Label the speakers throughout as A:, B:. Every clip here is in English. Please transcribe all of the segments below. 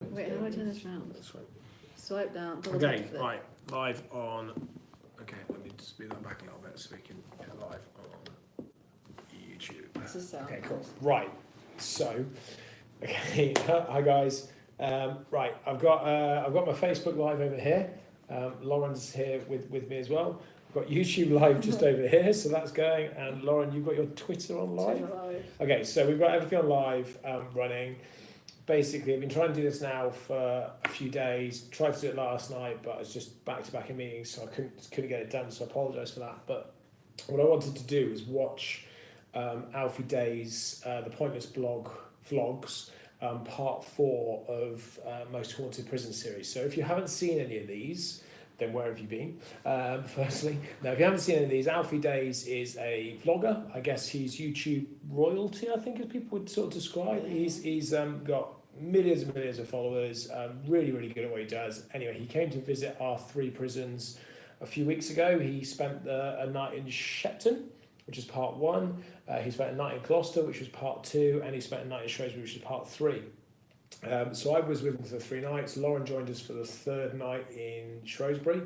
A: Wait, how do I turn this around?
B: That's right.
A: Swipe down.
B: Okay, right, live on. Okay, let me speed that back a little bit so we can get live on YouTube.
A: This is sound.
B: Okay, cool. Right, so, okay, hi guys. Right, I've got my Facebook live over here. Lauren's here with me as well. I've got YouTube live just over here, so that's going. And Lauren, you've got your Twitter on live. Okay, so we've got everything on live running. Basically, I've been trying to do this now for a few days. Tried to do it last night, but I was just back to back in meetings, so I couldn't get it done. So I apologise for that. But what I wanted to do is watch Alfie Deyes' The Pointless Blog vlogs, part 4 of Most Haunted Prison series. So if you haven't seen any of these, then where have you been? Firstly, now if you haven't seen any of these, Alfie Deyes is a vlogger. I guess he's YouTube royalty, I think, as people would sort of describe. He's got millions and millions of followers. Really, really good at what he does. Anyway, he came to visit our 3 prisons a few weeks ago. He spent a night in Shepton, which is part 1. He spent a night in Gloucester, which was part 2, and he spent a night in Shrewsbury, which was part 3. So I was with him for the 3 nights. Lauren joined us for the 3rd night in Shrewsbury,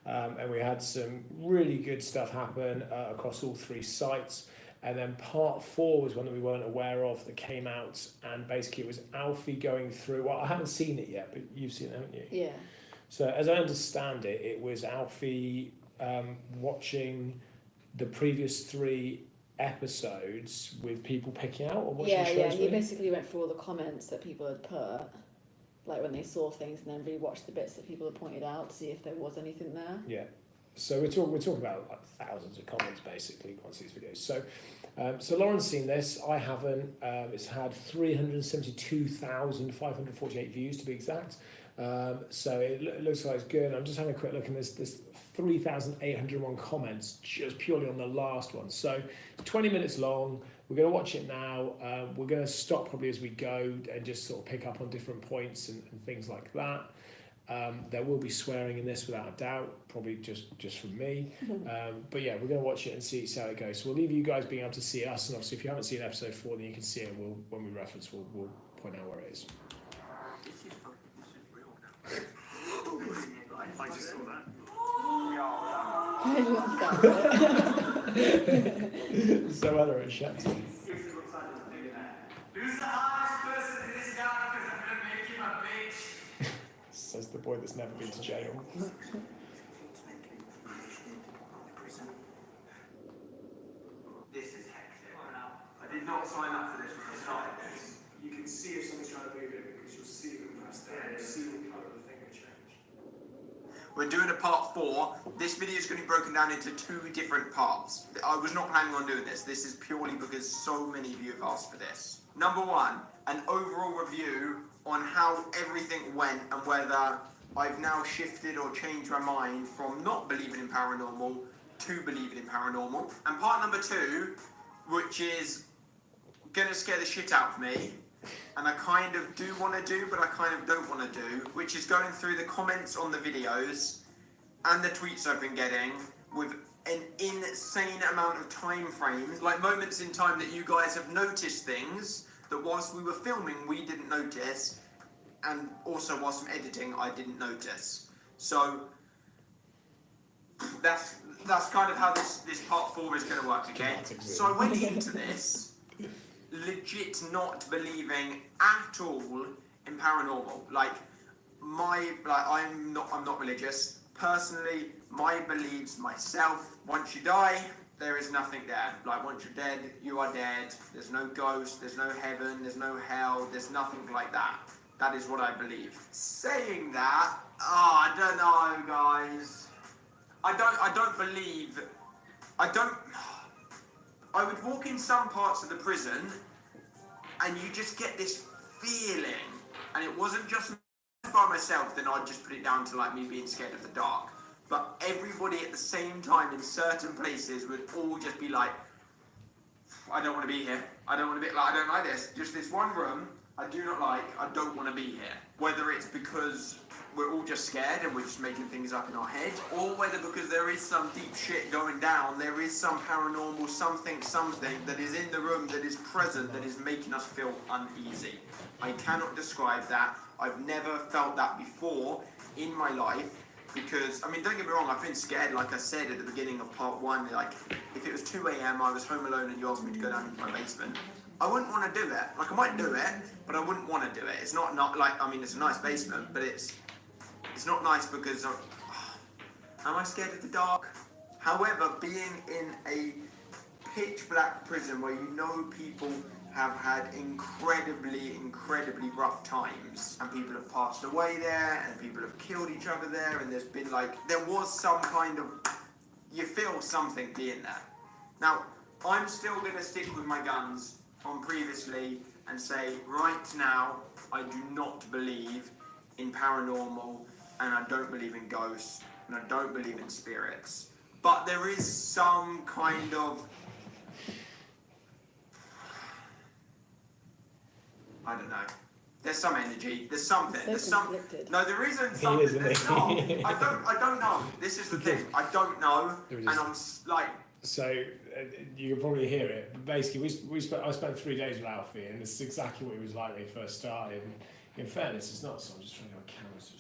B: and we had some really good stuff happen across all 3 sites. And then part 4 was one that we weren't aware of that came out, and basically it was Alfie going through. Well, I haven't seen it yet, but you've seen it, haven't you?
A: Yeah.
B: So as I understand it, it was Alfie watching the previous 3 episodes with people picking out or watching shows.
A: Yeah. He basically went through all the comments that people had put, like when they saw things, and then rewatched the bits that people had pointed out to see if there was anything there.
B: Yeah. So we're talking about like thousands of comments basically once these videos. So Lauren's seen this. I haven't. It's had 372,548 views to be exact. So it looks like it's good. I'm just having a quick look, and there's 3,801 comments just purely on the last one. So 20 minutes long. We're going to watch it now. We're going to stop probably as we go and just sort of pick up on different points and things like that. There will be swearing in this without a doubt, probably just from me. But yeah, we're going to watch it and see how it goes. So we'll leave you guys being able to see us, and obviously if you haven't seen episode 4, then you can see it. And when we reference, we'll point out where it is.
C: This is real now. I just saw that.
A: I love that.
B: So other at Shepton.
C: Who's the hardest person in this town? Because I'm gonna make him a bitch.
B: Says the boy that's never been to jail.
C: This is hectic. I did not sign up for this when I started this.
D: You can see if someone's trying to move it because you'll see them press down, you'll see the colour of the thing will change.
C: We're doing a part 4. This video is going to be broken down into 2 different parts. I was not planning on doing this. This is purely because so many of you have asked for this. Number 1, an overall review on how everything went and whether I've now shifted or changed my mind from not believing in paranormal to believing in paranormal. And part number 2, which is going to scare the shit out of me, and I kind of do want to do, but I kind of don't want to do, which is going through the comments on the videos and the tweets I've been getting with an insane amount of time frames, like moments in time that you guys have noticed things that whilst we were filming we didn't notice, and also whilst I'm editing I didn't notice. So that's kind of how this part 4 is going to work, okay? So I went into this legit not believing at all in paranormal. I'm not religious. Personally, my beliefs myself, once you die, there is nothing there. Like, once you're dead, you are dead. There's no ghost, there's no heaven, there's no hell, there's nothing like that. That is what I believe. Saying that, I don't know, guys. I would walk in some parts of the prison and you just get this feeling, and it wasn't just by myself, then I'd just put it down to like me being scared of the dark. But everybody at the same time in certain places would all just be like, I don't want to be here. I don't like this. Just this one room I do not like, I don't want to be here. Whether it's because we're all just scared and we're just making things up in our head, or whether because there is some deep shit going down, there is some paranormal something that is in the room, that is present, that is making us feel uneasy. I cannot describe that. I've never felt that before in my life. Because, I mean, don't get me wrong, I've been scared, like I said at the beginning of part 1, like, if it was 2 a.m, I was home alone and you asked me to go down into my basement, I wouldn't want to do it. Like, I might do it, but I wouldn't want to do it. It's not like, I mean, it's a nice basement, but it's not nice because am I scared of the dark? However, being in a pitch black prison where you know people have had incredibly rough times, and people have passed away there, and people have killed each other there, and there's been there was some kind of, you feel something being there. Now, I'm still going to stick with my guns from previously and say, right now, I do not believe in paranormal, and I don't believe in ghosts, and I don't believe in spirits. But there is some kind of, I don't know. There's some energy. There's something.
A: So
C: There's some.
A: conflicted.
C: No, there isn't something.
B: isn't
C: There's
B: he?
C: not. I don't know. This is the thing. I don't know,
B: There
C: and
B: is-
C: I'm like.
B: So you can probably hear it. But basically, I spent 3 days with Alfie, and this is exactly what he was like when he first started. And in fairness, it's not. So I'm just trying to get my camera so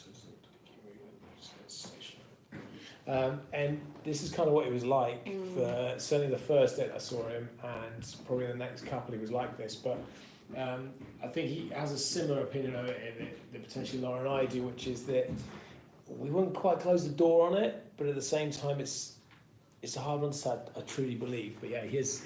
B: it's not stationary. And this is kind of what he was like for certainly the first day that I saw him, and probably the next couple he was like this. But I think he has a similar opinion of it that potentially Laura and I do, which is that we wouldn't quite close the door on it, but at the same time, it's a hard one to say I truly believe. But yeah, he's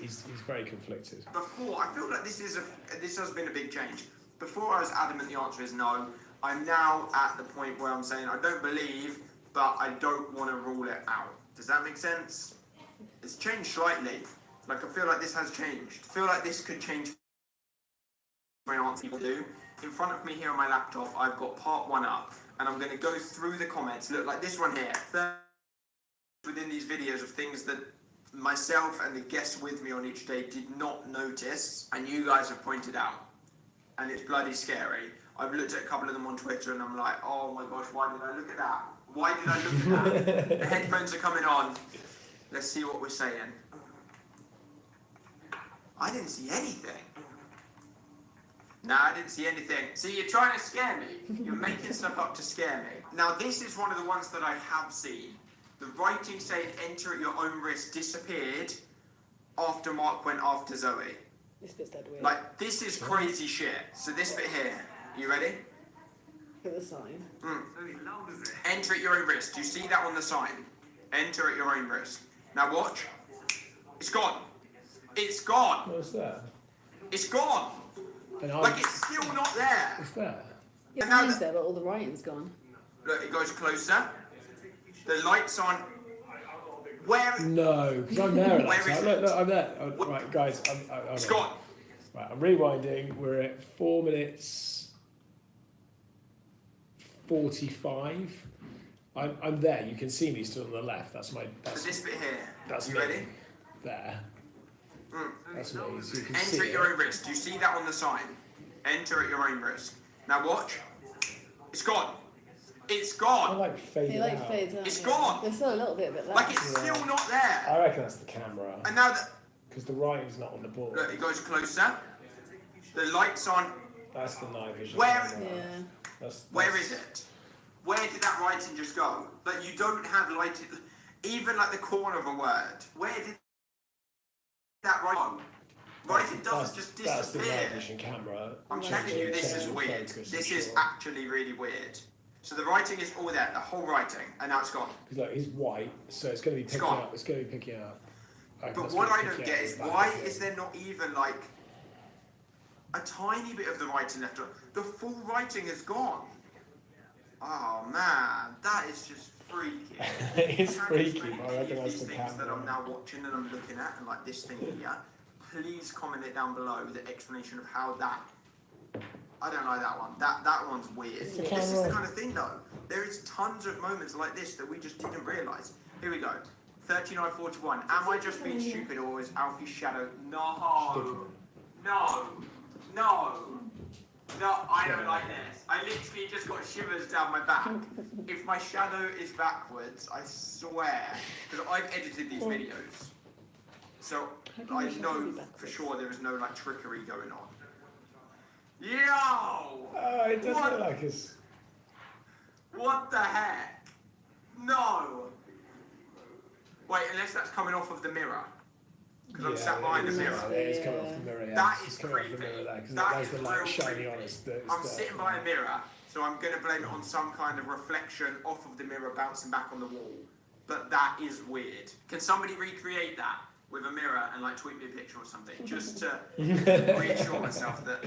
B: very conflicted.
C: Before, I feel like this has been a big change. Before I was adamant the answer is no. I'm now at the point where I'm saying I don't believe, but I don't want to rule it out. Does that make sense? It's changed slightly. Like, I feel like this has changed. I feel like this could change my answer people do. In front of me here on my laptop, I've got part 1 up, and I'm going to go through the comments. Look, like this one here. Within these videos of things that myself and the guests with me on each day did not notice, and you guys have pointed out. And it's bloody scary. I've looked at a couple of them on Twitter, and I'm like, oh my gosh, why did I look at that? Why did I look at that? The headphones are coming on. Let's see what we're saying. I didn't see anything. Nah, I didn't see anything. See, you're trying to scare me. You're making stuff up to scare me. Now, this is one of the ones that I have seen. The writing saying enter at your own risk disappeared after Mark went after Zoe.
A: This bit's dead weird.
C: Like, this is crazy shit. So this bit here, you ready?
A: Look at the sign.
C: Enter at your own risk. Do you see that on the sign? Enter at your own risk. Now watch. It's gone. It's gone.
B: What's that?
C: It's gone.
B: And
C: Like, it's still not there.
B: What's that?
A: Yeah,
C: And now
A: sign's
C: the-
A: there, but all the writing's gone.
C: Look, it goes closer. The light's on. Where?
B: No, because I'm there. At
C: Where
B: that
C: is
B: time.
C: it?
B: Look, I'm there. Oh, right, guys,
C: It's gone.
B: Right, I'm rewinding. We're at 4 minutes 45. I'm there. You can see me still on the left. That's
C: So this bit here.
B: that's
C: You
B: me.
C: ready?
B: There. That's me. So you can
C: Enter
B: see
C: at your
B: it.
C: own risk. Do you see that on the sign? Enter at your own risk. Now watch. It's gone. It's
B: I
C: gone.
B: like faded
A: It like
B: out.
A: fades out.
C: It's
A: yeah.
C: gone.
A: There's still a little bit of it left.
C: Like, it's
B: Yeah.
C: still not there.
B: I reckon that's the camera
C: And now that,
B: because the writing's not on the board.
C: look, it goes closer. The light's on.
B: That's the night vision
C: Where-
B: camera.
A: Yeah.
C: Where is it? Where did that writing just go? Like, you don't have lighting, even like the corner of a word. Where did that writing go? Writing doesn't just
B: That's the night
C: disappear.
B: vision camera.
C: I'm telling you, this is weird. This is actually really weird. So the writing is all there, the whole writing, and now it's gone.
B: Because look, he's white, so it's going to be picking
C: gone.
B: up. It's going to be picking up.
C: But what I don't get is why is there not even like a tiny bit of the writing left? The full writing is gone. Oh man, that is just freaky.
B: It's
C: Can
B: freaky.
C: explain
B: I
C: to
B: reckon
C: you
B: that's
C: these
B: the
C: things that I'm
B: camera.
C: now watching and I'm looking at, and like this thing here. Please comment it down below the explanation of how that. I don't like that one. That one's weird.
B: It's the
C: This is the
B: camera.
C: kind of thing though. There is tons of moments like this that we just didn't realise. Here we go. 39:41. Am I just being stupid or is Alfie's shadow? No. No. No. No, I don't like this. I literally just got shivers down my back. If my shadow is backwards, I swear, because I've edited these videos, so
A: How can
C: I
A: your shadow be
C: know for
A: backwards?
C: sure there is no like trickery going on. Yo!
B: Oh, it does
C: What?
B: look like us.
C: What the heck? No! Wait, unless that's coming off of the mirror. Because I'm sat behind the
B: it is.
C: mirror.
B: Yeah, it's coming off the mirror. Yeah.
C: That
B: It's
C: is
B: coming off the
C: creepy.
B: mirror there, 'cause
C: That
B: there's
C: is
B: the light
C: real
B: shining
C: creepy.
B: on us.
C: I'm sitting by a mirror, so I'm going to blame it on some kind of reflection off of the mirror bouncing back on the wall. But that is weird. Can somebody recreate that with a mirror and like tweet me a picture or something, just to reassure myself that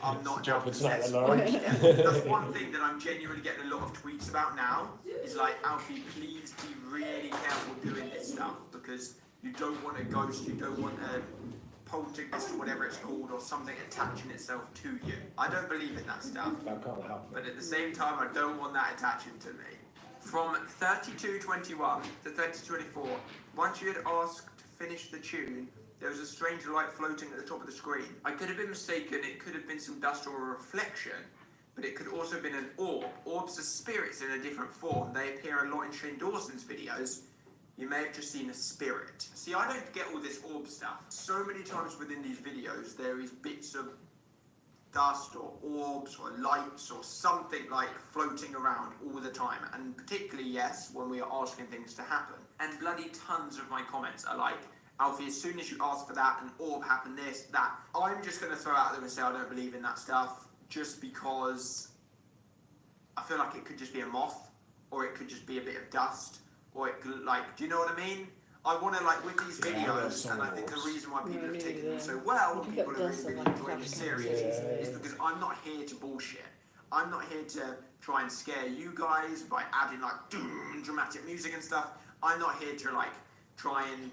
C: I'm not
B: Job for tonight,
C: possessed?
B: then, Lauren.
C: Yeah, that's one thing that I'm genuinely getting a lot of tweets about now. Is like, Alfie, please be really careful doing this stuff because you don't want a ghost, you don't want a poltergeist or whatever it's called, or something attaching itself to you. I don't believe in that stuff.
B: That can't help it.
C: But at the same time, I don't want that attaching to me. From 32:21 to 30:24, once you had asked to finish the tune, there was a strange light floating at the top of the screen. I could have been mistaken, it could have been some dust or a reflection, but it could also have been an orb. Orbs are spirits in a different form. They appear a lot in Shane Dawson's videos. You may have just seen a spirit. See, I don't get all this orb stuff. So many times within these videos, there is bits of dust or orbs or lights or something like floating around all the time, and particularly, yes, when we are asking things to happen. And bloody tons of my comments are like, Alfie, as soon as you ask for that, an orb happened, this, that. I'm just going to throw out there and say I don't believe in that stuff, just because I feel like it could just be a moth, or it could just be a bit of dust, or it could, like, do you know what I mean? I want to, like, with these videos, and I think the reason why people have taken them so well, and people are really enjoying the series, is because I'm not here to bullshit. I'm not here to try and scare you guys by adding, like, doom and dramatic music and stuff. I'm not here to, like, try and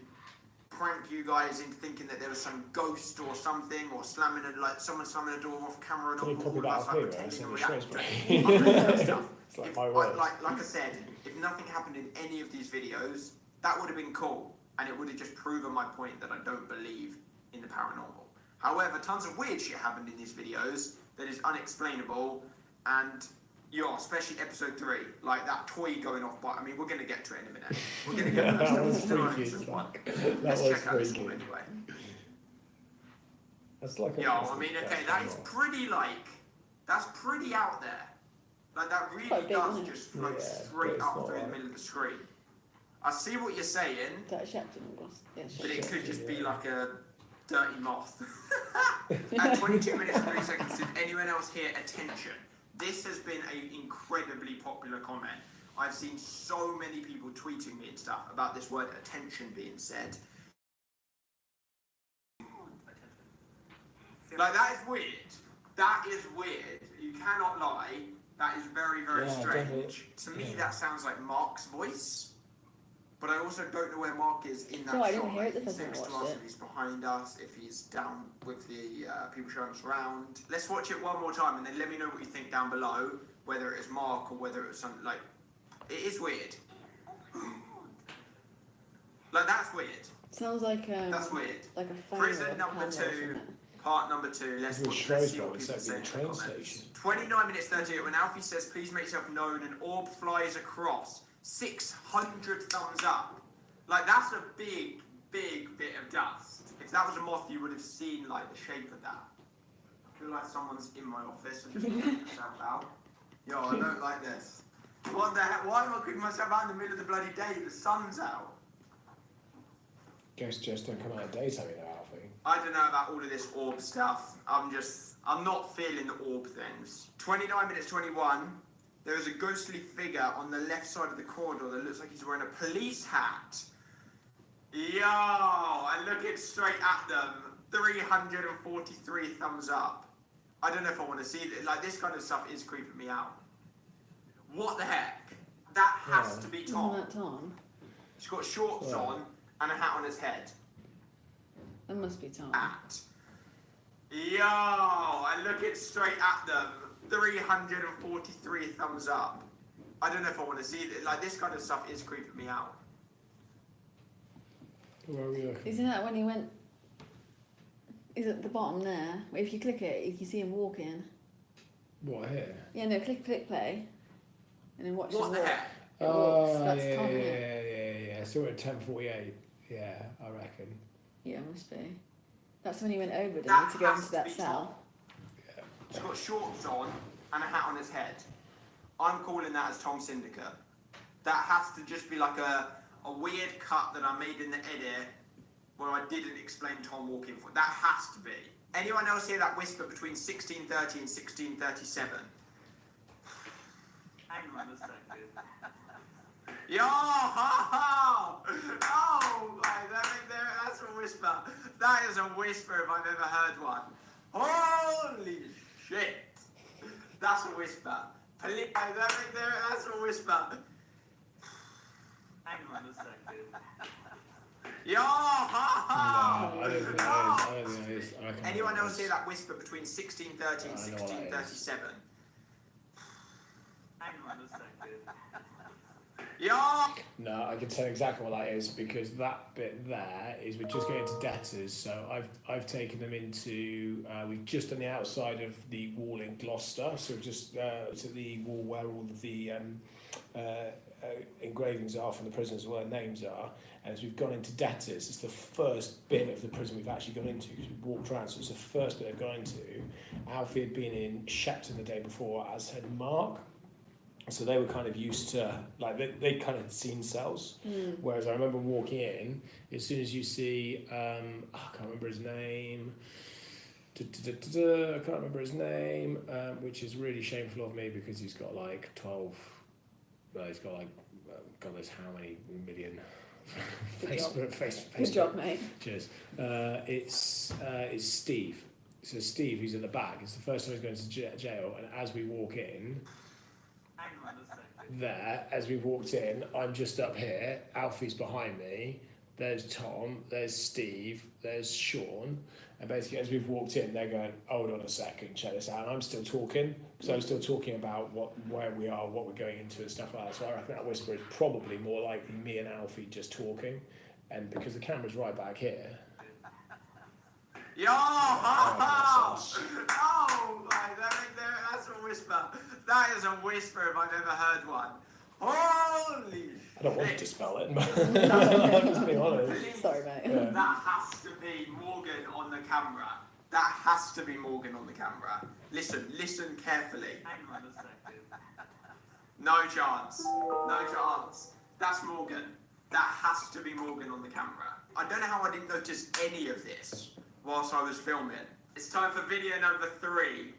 C: prank you guys into thinking that there was some ghost or something, or someone slamming a door off camera and
B: Can you
C: all
B: copy
C: of
B: that
C: us
B: off
C: like
B: here?
C: pretending and
B: That's
C: reacting.
B: in the
C: That stuff.
B: It's like
C: If,
B: my word.
C: like I said, if nothing happened in any of these videos, that would have been cool, and it would have just proven my point that I don't believe in the paranormal. However, tons of weird shit happened in these videos that is unexplainable, and especially episode 3, like that toy going off. But I mean, we're going to get to it in a minute. We're going to get to that.
B: That was
C: Still on
B: freaky.
C: episode 1.
B: That
C: Let's
B: was
C: check out this
B: freaky.
C: one anyway.
B: That's like a.
C: I mean, okay, that is pretty that's pretty out there. Like that really
A: Quite big,
C: does
A: isn't it?
C: just float
B: Yeah,
C: straight
B: but
C: up
B: it's
C: through the
B: not
C: middle of the screen. I see what you're saying,
A: That Shepton glass. Yeah,
C: but it could just be
B: Yeah.
C: like a dirty moth. At 22 minutes and 3 seconds, did anyone else hear attention? This has been an incredibly popular comment. I've seen so many people tweeting me and stuff about this word attention being said. Like, that is weird. That is weird. You cannot lie. That is very, very
B: Yeah,
C: strange.
B: definitely.
C: To me,
B: Yeah.
C: that sounds like Mark's voice. But I also don't know where Mark is in that
A: No, I
C: shot.
A: didn't hear it the
C: If he's
A: first time I
C: next to
A: watched
C: us,
A: it.
C: if he's behind us, if he's down with the people showing us around. Let's watch it one more time and then let me know what you think down below, whether it is Mark or whether it was something like... It is weird. Like, that's weird.
A: Sounds like
C: That's weird.
A: like a phone
C: Prison
A: or a
C: number
A: camera or
C: 2,
A: something.
C: part number 2. Let's
B: It's
C: see
B: with
C: what
B: Shrewsbury,
C: people
B: it's
C: say
B: like
C: in
B: the
C: the
B: train
C: comments.
B: station.
C: 29 minutes 38, when Alfie says, please make yourself known, an orb flies across. 600 thumbs up. Like, that's a big, big bit of dust. If that was a moth, you would have seen, like, the shape of that. I feel like someone's in my office and just putting myself out. Yo, I don't like this. What the heck? Why am I putting myself out in the middle of the bloody day? The sun's out.
B: Ghosts just don't come out of daytime, you know, Alfie.
C: I don't know about all of this orb stuff. I'm not feeling the orb things. 29 minutes 21. There is a ghostly figure on the left side of the corridor that looks like he's wearing a police hat. Yo, I look it straight at them. 343 thumbs up. I don't know if I want to see it. Like, this kind of stuff is creeping me out. What the heck? That has
B: Yeah.
C: to be
A: Isn't
C: Tom.
A: that Tom?
C: He's got shorts
B: Yeah.
C: on and a hat on his head.
A: That must be Tom.
C: At. Yo, I look it straight at them. 343 thumbs up. I don't know if I want to see it. Like, this kind of stuff is creeping me out.
B: Where are we looking?
A: Isn't that when he went? Is at the bottom there? If you click it, you can see him walking.
B: What, here?
A: Yeah, no, click play, and then watch
C: What
A: him
C: the
A: walk.
C: heck?
A: It walks.
B: Oh,
A: That's
B: yeah,
A: Tom,
B: yeah,
A: isn't it?
B: yeah. So we're at 10:48. Yeah, I reckon.
A: Yeah, must be. That's when he went over, didn't
C: That
A: he, to go
C: has
A: into
C: to
A: that
C: be
A: cell.
C: It's got shorts on and a hat on his head. I'm calling that as Tom Syndicate. That has to just be like a weird cut that I made in the edit where I didn't explain Tom walking forward. That has to be. Anyone else hear that whisper between 1630 and 1637?
D: Hang on a second.
C: Yo, ha ha! Oh, that's a whisper. That is a whisper if I've ever heard one. Holy shit! That's a whisper. That's a whisper.
D: Hang on a second.
C: Yo, ha ha!
B: No, I don't think that is. I reckon
C: Anyone
B: that
C: else
B: is.
C: hear that whisper between 1630 and
B: I know what that is.
C: 1637?
D: Hang on a second.
C: Yo!
B: No, I can tell exactly what that is because that bit there is we're just going into debtors. So I've taken them into we've just done the outside of the wall in Gloucester. So we've just to the wall where all of the engravings are from the prisoners, where their names are. And as we've gone into debtors, it's the first bit of the prison we've actually gone into because we've walked around. So it's the first bit I've gone into. Alfie had been in Shepton the day before, as had Mark. So they were kind of used to, like, they kind of had seen cells. Whereas I remember walking in, as soon as you see, I can't remember his name, I can't remember his name, which is really shameful of me because he's got like 12, he's got like, God knows how many million Facebook.
A: Good job, mate.
B: Cheers. It's Steve. So Steve, who's at the back, it's the first time he's going to jail, and as we walk in,
D: Hang on a second.
B: there, as we walked in, I'm just up here, Alfie's behind me, there's Tom, there's Steve, there's Sean, and basically as we've walked in, they're going, hold on a second, check this out, and I'm still talking, so I'm still talking about where we are, what we're going into and stuff like that, so I reckon that whisper is probably more likely me and Alfie just talking, and because the camera's right back here.
C: Yo, ha ha! Oh, like, that's a whisper. That is a whisper if I've ever heard one. Holy
B: I don't want to
C: shit.
B: dispel it, but I'm just being honest.
A: Sorry, mate.
B: Yeah.
C: That has to be Morgan on the camera. That has to be Morgan on the camera. Listen carefully.
D: Hang on a second.
C: No chance. No chance. That's Morgan. That has to be Morgan on the camera. I don't know how I didn't notice any of this whilst I was filming. It's time for video number 3.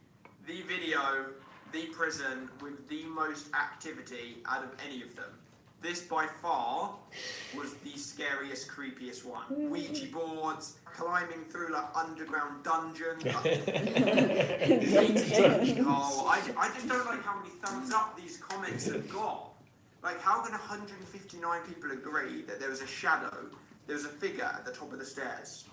C: The video, the prison with the most activity out of any of them. This by far was the scariest, creepiest one. Ouija boards, climbing through like underground dungeons. Oh, I just don't like how many thumbs up these comments have got. Like, how can 159 people agree that there was a shadow, there was a figure at the top of the stairs?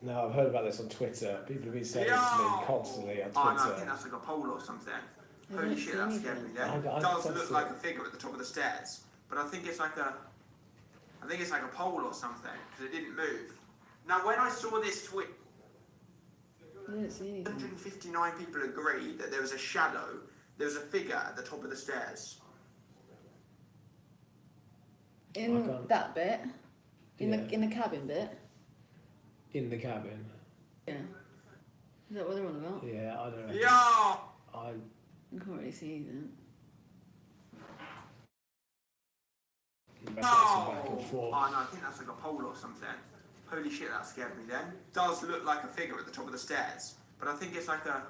B: No, I've heard about this on Twitter. People have been saying it to me constantly on
C: Oh, no, I
B: Twitter.
C: think that's like a pole or something.
A: I
C: Holy
A: don't
C: shit,
A: see
C: that
A: anything.
C: scared me then.
B: I
C: It does
B: don't
C: look
B: see
C: like
B: it.
C: a figure at the top of the stairs, but I think it's like a pole or something because it didn't move. Now, when I saw this tweet,
A: I don't see anything.
C: 159 people agreed that there was a shadow, there was a figure at the top of the stairs.
A: In
B: I can't-
A: that bit, in
B: Yeah.
A: the cabin bit.
B: In the cabin.
A: Yeah. Is that what they're on about?
B: Yeah, I don't know.
C: Yo!
B: I
A: I can't really see anything.
B: back
C: Oh!
B: and forth.
C: Oh no, I think that's like a pole or something. Holy shit, that scared me then. Does look like a figure at the top of the stairs, but I think it's like a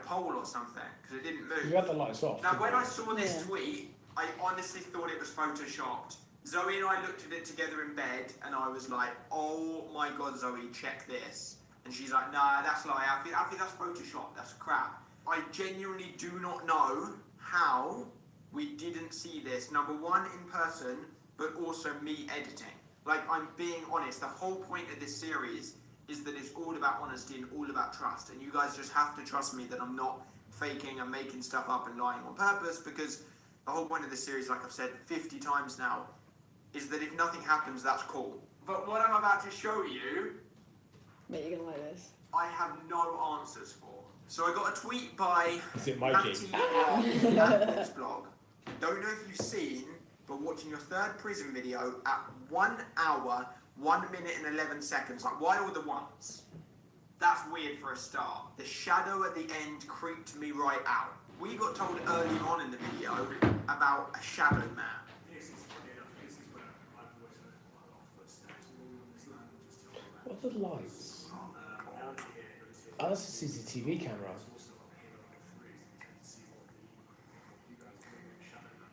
C: pole or something because it didn't move.
B: You had the lights off.
C: Now,
B: didn't
C: when
B: you?
C: I saw this
A: Yeah.
C: tweet, I honestly thought it was photoshopped. Zoe and I looked at it together in bed, and I was like, "Oh my god, Zoe, check this!" And she's like, "Nah, that's lie, Alfie. Alfie, that's photoshopped. That's crap." I genuinely do not know how we didn't see this. Number one, in person, but also me editing. Like, I'm being honest. The whole point of this series is that it's all about honesty and all about trust. And you guys just have to trust me that I'm not faking and making stuff up and lying on purpose, because the whole point of this series, like I've said 50 times now, is that if nothing happens, that's cool. But what I'm about to show you,
A: Mate, you're gonna like this.
C: I have no answers for. So I got a tweet by
B: Is it Mikey?
C: Matty's blog. Don't know if you've seen, but watching your third prison video at 1 hour, 1 minute and 11 seconds. Like, why all the ones? That's weird for a start. The shadow at the end creeped me right out. We got told early on in the video about a shadow man.
D: This is funny enough. This is where I've always heard quite a lot of footsteps all on this land. Just tell me
B: What are the lights?
D: down to here, notice
B: Oh, that's a CCTV camera.
D: there's also up here on all threes. You tend to see what you guys do with the shadow man.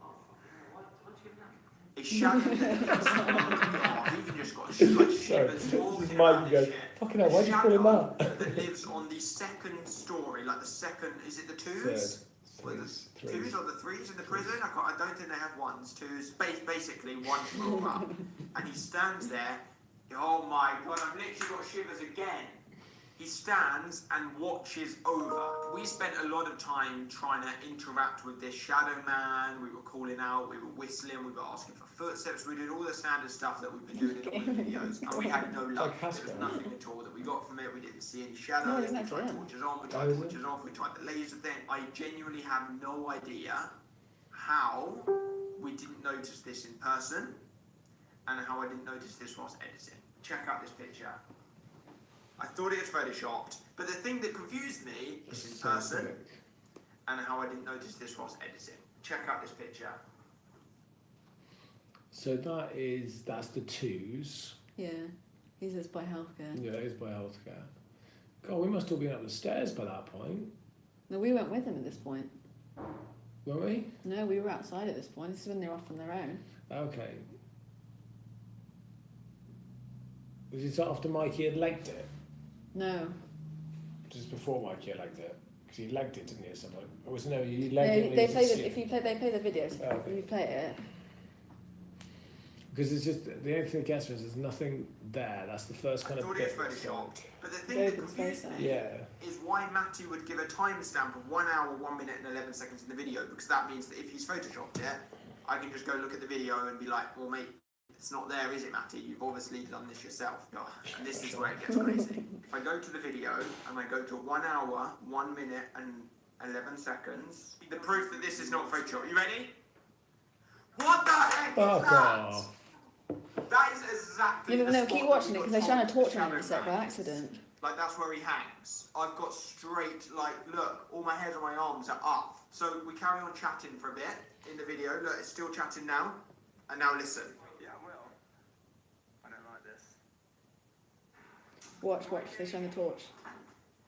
D: Oh, fuck. Why'd you give that?
C: A shadow that even just got like
B: Sorry,
C: shivers
B: this
C: talking
B: is
C: about
B: Mike
C: this
B: goes,
C: shit.
B: fucking hell, why'd you call him
C: Shadow
B: that?
C: that lives on the second story, like the second, is it the twos? Or the twos or the threes in the prison? I don't think they have ones. Twos, basically one floor up. And he stands there. Oh my god, I've literally got shivers again. He stands and watches over. We spent a lot of time trying to interact with this shadow man. We were calling out, we were whistling, we were asking for footsteps. We did all the standard stuff that we've been doing in all the videos. And we had no luck. There was nothing at all that we got from it. We didn't see any shadows. We tried torches on, we tried torches off, we tried the laser thing. I genuinely have no idea how we didn't notice this in person and how I didn't notice this whilst editing. Check out this picture. I thought it was photoshopped, but the thing that confused me is in person and how I didn't notice this whilst editing. Check out this picture.
B: So that's the twos.
A: Yeah, he says by healthcare.
B: Yeah, it is by healthcare. God, we must all be up the stairs by that point,
A: No, we went with him at this point.
B: weren't we?
A: No, we were outside at this point. This is when they're off on their own.
B: Okay. Was it after Mikey had legged it?
A: No.
B: Just before Mikey had legged it? Because he legged it, didn't he, at some point? Or was no, you legged
A: No,
B: it?
A: they play the, if you play, they play the videos.
B: Oh, okay.
A: If you play it,
B: Because it's just, the only thing that gets me is there's nothing there. That's the first kind
C: I
B: of
C: thought
B: bit.
C: it was photoshopped, but the thing
A: Very
C: that
A: good
C: confused
A: face,
C: me
B: Yeah.
C: is why Matty would give a timestamp of 1 hour, 1 minute and 11 seconds in the video, because that means that if he's photoshopped it, I can just go look at the video and be like, well mate, it's not there, is it Matty? You've obviously done this yourself. Oh, and this is where it gets crazy. If I go to the video and I go to 1 hour, 1 minute and 11 seconds, the proof that this is not Photoshop. You ready? What the heck is
B: Fuck
C: that?
B: off.
C: That is exactly
A: yeah,
C: the
A: but no,
C: spot
A: keep
C: that
A: watching
C: we
A: it
C: got
A: because they're trying to
C: told
A: torture him in a
C: Shadow
A: sec by
C: hangs.
A: accident.
C: Like that's where he hangs. I've got straight, like, look, all my hairs on my arms are up. So we carry on chatting for a bit in the video. Look, it's still chatting now. And now listen.
D: Yeah, well, I don't like this.
A: Watch. They're showing the torch.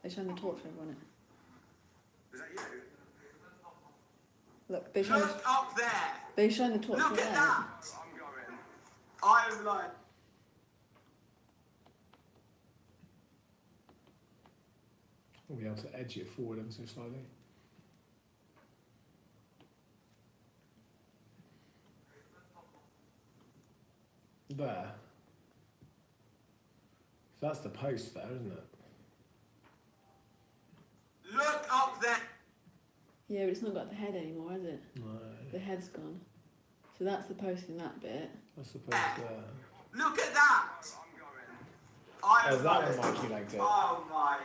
A: They're showing the torch over on it.
D: Is that you?
A: Look, they're showing.
C: Look up there.
A: They're showing the torch.
C: Look
A: over
C: at
A: there.
C: that.
D: I'm going.
C: I'm like,
B: We'll be able to edge it forward ever so slightly. There. So that's the post there, isn't it?
C: look up there.
A: Yeah, but it's not got the head anymore, has it?
B: No.
A: The head's gone. So that's the post in that bit.
B: That's the post there.
C: Look at that.
D: I'm going.
C: I'm
B: Oh, that
C: like,
B: one Mikey legged it.
C: oh my.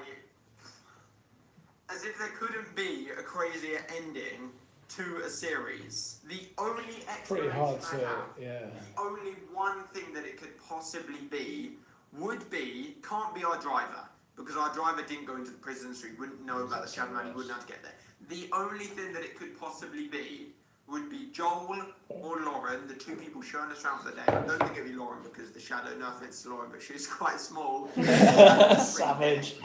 C: As if there couldn't be a crazier ending to a series. The only
B: Pretty
C: explanation
B: hard
C: I
B: to,
C: have,
B: yeah.
C: the only one thing that it could possibly be would be, can't be our driver. Because our driver didn't go into the prison, so he wouldn't know about the Shadow Man, he wouldn't have to get there. The only thing that it could possibly be would be Joel or Lauren, the two people showing us around for the day. I don't think it'd be Lauren because the shadow, no offense to Lauren, but she's quite small.
B: Savage.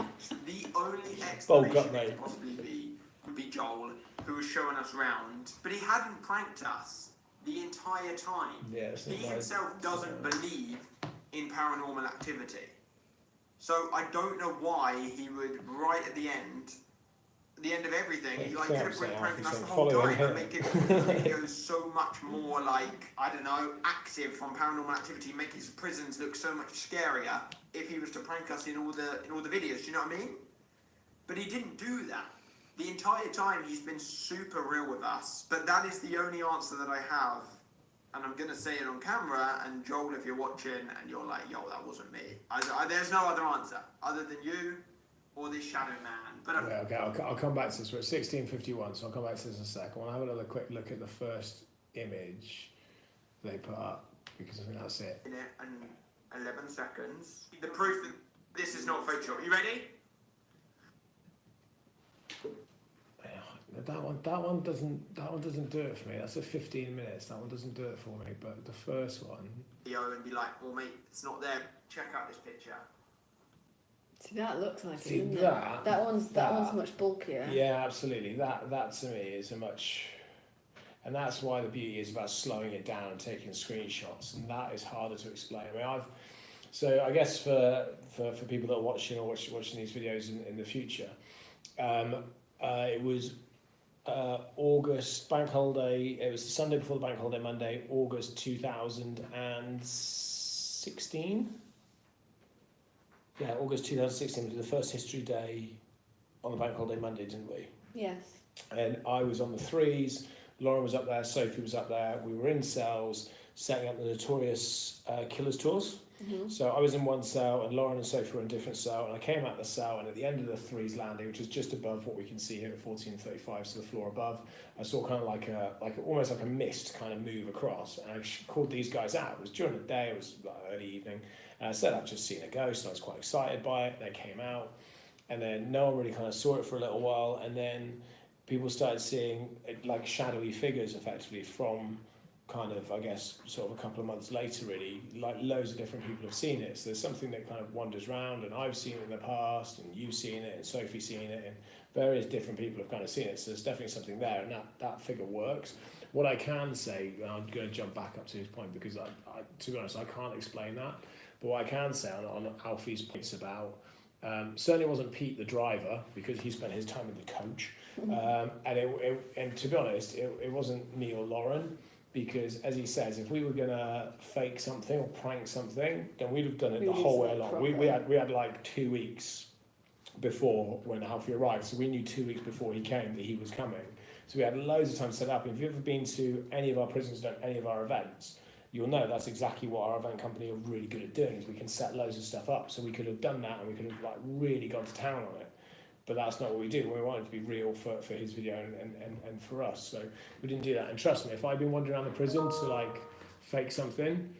C: The only
B: Bulk
C: explanation
B: up,
C: it
B: mate.
C: could possibly be would be Joel, who was showing us around, but he hadn't pranked us the entire time.
B: Yeah, it's
C: He
B: not like-
C: himself doesn't believe in paranormal activity. So I don't know why he would, right at the end of everything, he like could have been pranking us the whole time and making the videos so much more like, I don't know, active from paranormal activity, make his prisons look so much scarier if he was to prank us in all the videos, do you know what I mean? But he didn't do that. The entire time he's been super real with us, but that is the only answer that I have. And I'm going to say it on camera, and Joel, if you're watching and you're like, yo, that wasn't me. There's no other answer other than you or this Shadow Man. But
B: Okay, I'll come back to this. We're at 16:51, so I'll come back to this in a sec. I want to have another quick look at the first image they put up, because I think that's it.
C: minute and 11 seconds. The proof that This is not Photoshop. You ready?
B: That one doesn't do it for me. That's a 15 minutes. That one doesn't do it for me. But the first one.
C: And be like, well, mate, it's not there. Check out this picture.
A: See, that looks like
B: See,
A: it, doesn't
B: that-
A: it? That one's much bulkier.
B: Yeah, absolutely. That to me is a much, and that's why the beauty is about slowing it down and taking screenshots, and that is harder to explain. I mean, so I guess for people that are watching or watching these videos in the future, it was August bank holiday. It was the Sunday before the bank holiday Monday, August 2016. Yeah, August 2016. We did the first history day on the bank holiday Monday, didn't we?
A: Yes.
B: And I was on the threes. Lauren was up there. Sophie was up there. We were in cells setting up the notorious Killers Tours.
A: Mm-hmm.
B: So I was in one cell and Lauren and Sophie were in a different cell, and I came out the cell, and at the end of the threes landing, which is just above what we can see here at 1435, so the floor above, I saw kind of like almost like a mist kind of move across, and I called these guys out. It was during the day, it was like early evening, and I said I'd just seen a ghost, and I was quite excited by it. They came out, and then no one really kind of saw it for a little while, and then people started seeing like shadowy figures effectively from kind of, I guess, sort of a couple of months later, really, like loads of different people have seen it. So there's something that kind of wanders around, and I've seen it in the past, and you've seen it, and Sophie's seen it, and various different people have kind of seen it. So there's definitely something there, and that figure works. What I can say, and I'm going to jump back up to his point because I to be honest, I can't explain that. But what I can say on Alfie's points about, certainly wasn't Pete the driver, because he spent his time with the coach, and to be honest, it wasn't me or Lauren. Because, as he says, if we were gonna fake something or prank something, then we'd have done it the whole way along. We had like 2 weeks before when Alfie arrived, so we knew 2 weeks before he came that he was coming. So we had loads of time set up. If you've ever been to any of our prisons, done any of our events, you'll know that's exactly what our event company are really good at doing. Is we can set loads of stuff up. So we could have done that, and we could have like really gone to town on it. But that's not what we do. We want it to be real for his video and for us. So we didn't do that. And trust me, if I'd been wandering around the prison to like fake something,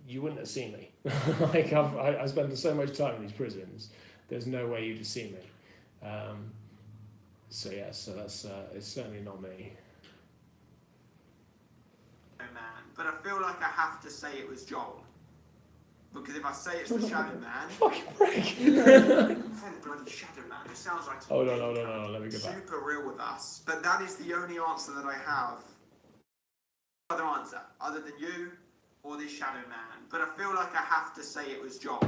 B: you wouldn't have seen me. Like I spend so much time in these prisons. There's no way you'd have seen me. So that's it's certainly not me.
C: Oh man, but I feel like I have to say it was Joel. Because if I say it's the Shadow Man,
B: Fucking prick.
C: I'm saying the bloody Shadow Man. It sounds like
B: Oh no, let me go back.
C: super real with us. But that is the only answer that I have. Other answer, other than you or this Shadow Man. But I feel like I have to say it was Joel.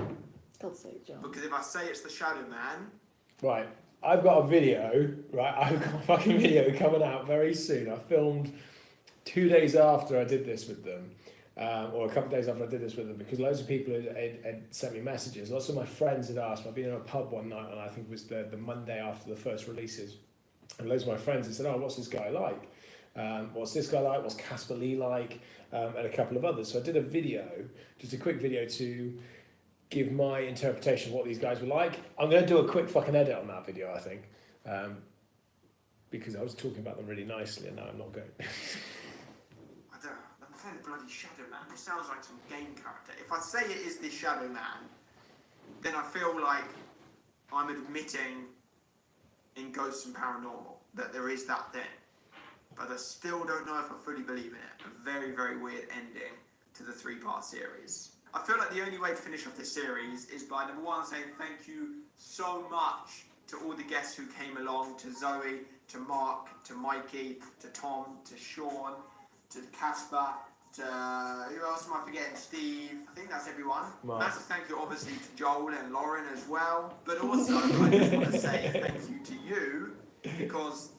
A: God's sake, John.
C: Because if I say it's the Shadow Man,
B: Right, I've got a video. Right, I've got a fucking video coming out very soon. I filmed 2 days after I did this with them. Or a couple of days after I did this with them, because loads of people had sent me messages. Lots of my friends had asked. I've been in a pub one night, and I think it was the Monday after the first releases, and loads of my friends had said, "Oh, what's this guy like? What's this guy like? What's Casper Lee like?" And a couple of others. So I did a video, just a quick video to give my interpretation of what these guys were like. I'm going to do a quick fucking edit on that video, I think, because I was talking about them really nicely, and now I'm not going.
C: I'm saying the bloody Shadow Man. It sounds like some game character. If I say it is this Shadow Man, then I feel like I'm admitting in ghosts and paranormal that there is that thing. But I still don't know if I fully believe in it. A very, very weird ending to the 3-part series. I feel like the only way to finish off this series is by, number one, saying thank you so much to all the guests who came along, to Zoe, to Mark, to Mikey, to Tom, to Sean, to Casper, to who else am I forgetting? Steve. I think that's everyone.
B: Mark.
C: Massive thank you, obviously, to Joel and Lauren as well. But also, I just want to say thank you to you, because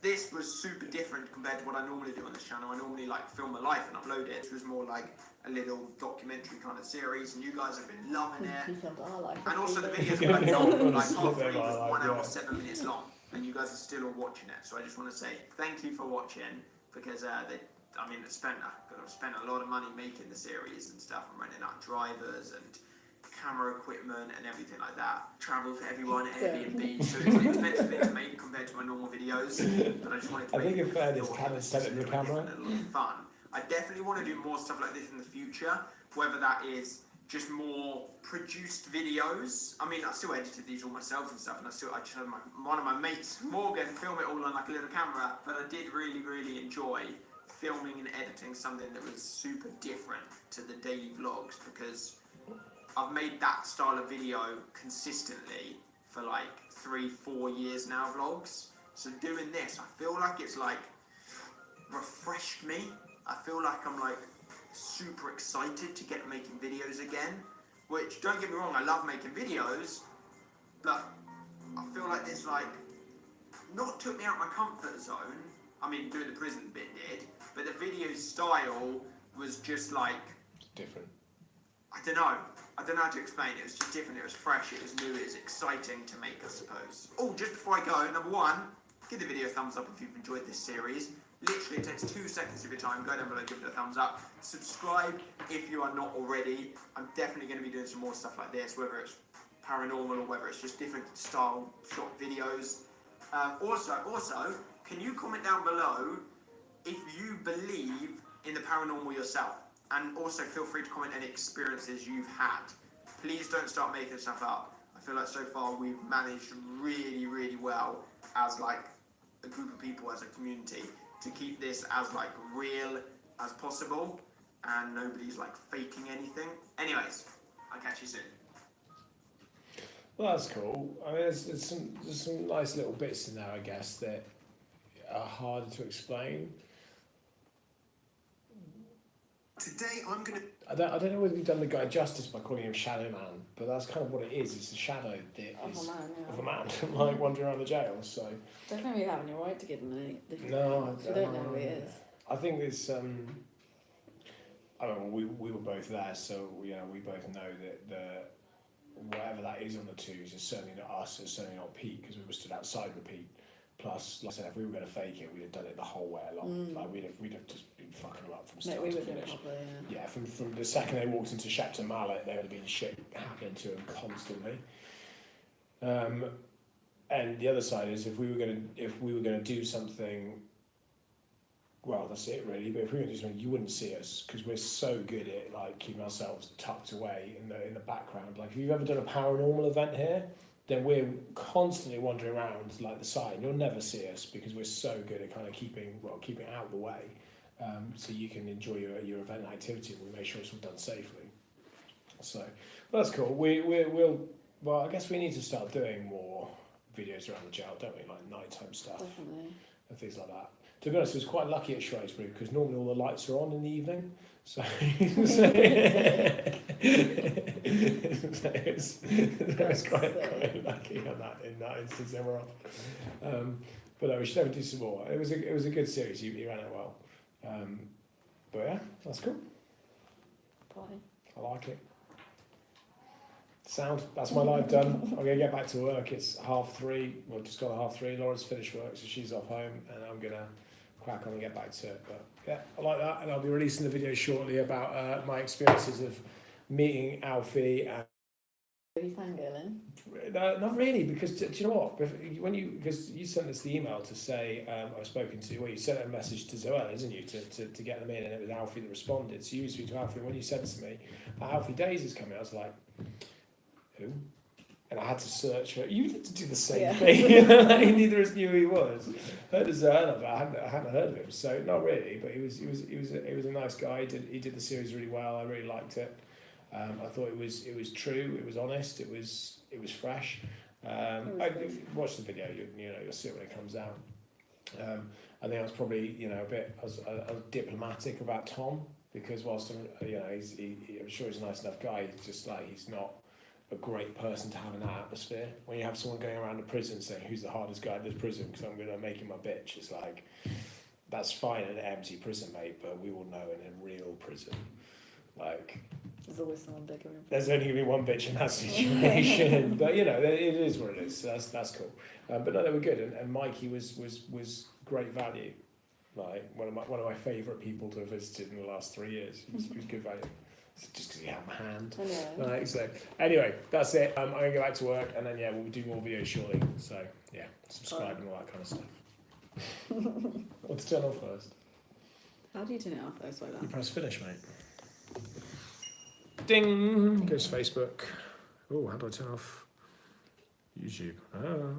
C: this was super different compared to what I normally do on this channel. I normally like film my life and upload it. This was more like a little documentary kind of series, and you guys have been loving it.
A: He filmed our life.
C: And also the videos are like long, like part 3 was
B: Life,
C: 1 hour
B: yeah.
C: 7 minutes long, and you guys are still all watching it. So I just want to say thank you for watching, because I've spent a lot of money making the series and stuff. I'm renting out drivers and camera equipment and everything like that. Travel for everyone, Airbnb, so it's an expensive thing to make compared to my normal videos. But I just wanted to
B: I think
C: make
B: in fairness, Cameron
C: it's
B: said
C: just
B: it in the
C: a little
B: camera.
C: different and a lot of fun. I definitely want to do more stuff like this in the future, whether that is just more produced videos. I mean, I still edited these all myself and stuff, and I just had one of my mates, Morgan, film it all on like a little camera. But I did really enjoy filming and editing something that was super different to the daily vlogs, because I've made that style of video consistently for like 3-4 years now, vlogs. So doing this, I feel like it's like refreshed me. I feel like I'm like super excited to get making videos again, which, don't get me wrong, I love making videos, but I feel like this like not took me out my comfort zone. I mean, doing the prison bit did, but the video style was just like
B: different.
C: I don't know how to explain it. It was just different, it was fresh, it was new, it was exciting to make, I suppose. Oh, just before I go, number one, give the video a thumbs up if you've enjoyed this series. Literally, it takes 2 seconds of your time. Go down below, give it a thumbs up. Subscribe if you are not already. I'm definitely going to be doing some more stuff like this, whether it's paranormal or whether it's just different style short videos. Also, can you comment down below if you believe in the paranormal yourself? And also feel free to comment any experiences you've had. Please don't start making stuff up. I feel like so far we've managed really well as like a group of people, as a community, to keep this as like real as possible, and nobody's like faking anything. Anyways, I'll catch you soon.
B: Well, that's cool. I mean, there's some nice little bits in there, I guess, that are harder to explain.
C: Today I'm gonna.
B: I don't know whether we've done the guy justice by calling him Shadow Man, but that's kind of what it is. It's a shadow that
A: Of
B: is
A: a man, yeah.
B: of a man, like wandering around the jail. So
A: Don't think we have any right to give him any.
B: no,
A: We don't know who he is.
B: I think it's. I mean, we were both there, so we both know that whatever that is on the twos is certainly not us. It's certainly not Pete, because we were stood outside with Pete. Plus, like I said, if we were going to fake it, we'd have done it the whole way along. Like we'd have just been fucking them up from start
A: We
B: to
A: would do it
B: finish.
A: properly, yeah.
B: Yeah, from the second they walked into Shepton Mallet, there would have been shit happening to them constantly. And the other side is, if we were gonna do something, well, that's it really. But if we were going to do something, you wouldn't see us, because we're so good at like keeping ourselves tucked away in the background. Like if you've ever done a paranormal event here, then we're constantly wandering around like the side. You'll never see us because we're so good at kind of keeping out of the way, so you can enjoy your event activity. We make sure it's all done safely. So well, that's cool. Well, I guess we need to start doing more videos around the jail, don't we? Like nighttime stuff.
A: Definitely.
B: And things like that. To be honest, I was quite lucky at Shrewsbury because normally all the lights are on in the evening, so it's quite lucky in that instance. Then we're off. But no, we should ever do some more. It was a good series. You ran it well. But yeah, that's cool.
A: Bye.
B: I like it. Sound. That's my live done. I'm gonna get back to work. It's 3:30. Well, just got 3:30. Laura's finished work, so she's off home, and I'm gonna crack on and get back to it. But yeah, I like that, and I'll be releasing the video shortly about my experiences of meeting Alfie. And
A: Are you fangirling?
B: not really, because do you know what? Because you sent us the email to say I've spoken to. Well, you sent a message to Zoella, didn't you, to get them in, and it was Alfie that responded. So you speak to Alfie, and when you said to me, Alfie Deyes is coming, I was like, who? And I had to search for. You had to do the same thing. Neither of us knew who he was. Heard of Zoella, but I hadn't heard of him. So not really, but he was a nice guy. He did the series really well. I really liked it. I thought it was true. It was honest. It was fresh. I watch the video. You'll see it when it comes out. I think I was probably a bit. I was diplomatic about Tom, because whilst I'm sure he's a nice enough guy. He's just like he's not a great person to have in that atmosphere. When you have someone going around a prison saying who's the hardest guy in this prison because I'm going to make him my bitch, it's like, that's fine in an empty prison, mate, but we all know in a real prison, like,
A: There's always someone bigger.
B: there's only going to be one bitch in that situation. But it is what it is, so that's cool. But no, they were good, and Mikey was great value. Like one of my favourite people to have visited in the last 3 years. He was good value. Just because he had my hand.
A: I know.
B: Right, so anyway, that's it. I'm going to go back to work, and then we'll do more videos shortly. So yeah, subscribe and all that kind of stuff. What to turn off first?
A: How do you turn it off though? Sorry,
B: You press finish, mate. Ding goes Facebook. Oh, how do I turn off YouTube? Oh.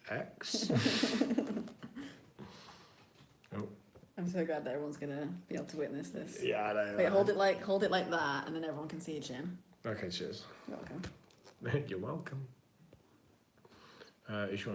B: X. Oh.
A: I'm so glad that everyone's gonna be able to witness this.
B: Yeah, I know.
A: Wait, hold it like that, and then everyone can see Jim.
B: Okay, cheers.
A: You're welcome.
B: You're welcome. If you want